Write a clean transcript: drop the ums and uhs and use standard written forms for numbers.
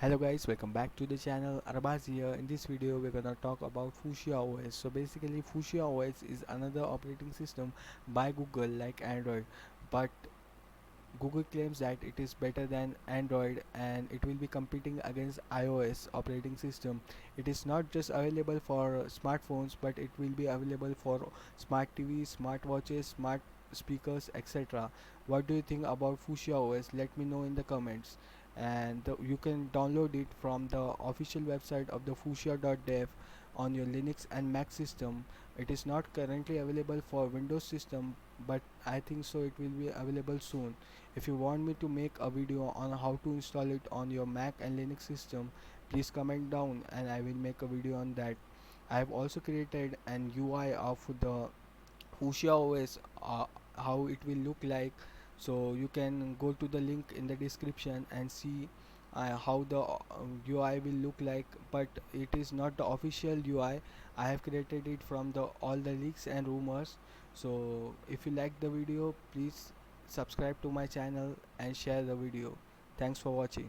Hello guys, welcome back to the channel. Arbaz here. In this video we're gonna talk about Fuchsia OS. So basically Fuchsia OS is another operating system by Google like Android, but Google claims that it is better than Android and it will be competing against iOS operating system. It is not just available for smartphones, but it will be available for smart TVs, smart watches, smart speakers, etc. What do you think about Fuchsia OS? Let me know in the comments. And you can download it from the official website of the fuchsia.dev on your Linux and Mac system. It is not currently available for Windows system, but I think so it will be available soon. If you want me to make a video on how to install it on your Mac and Linux system, please comment down and I will make a video on that. I have also created an UI of the Fuchsia OS, how it will look like. So you can go to the link in the description and see how the UI will look like, but it is not the official UI. I have created it from the all the leaks and rumors. So if you like the video, please subscribe to my channel and share the video. Thanks for watching.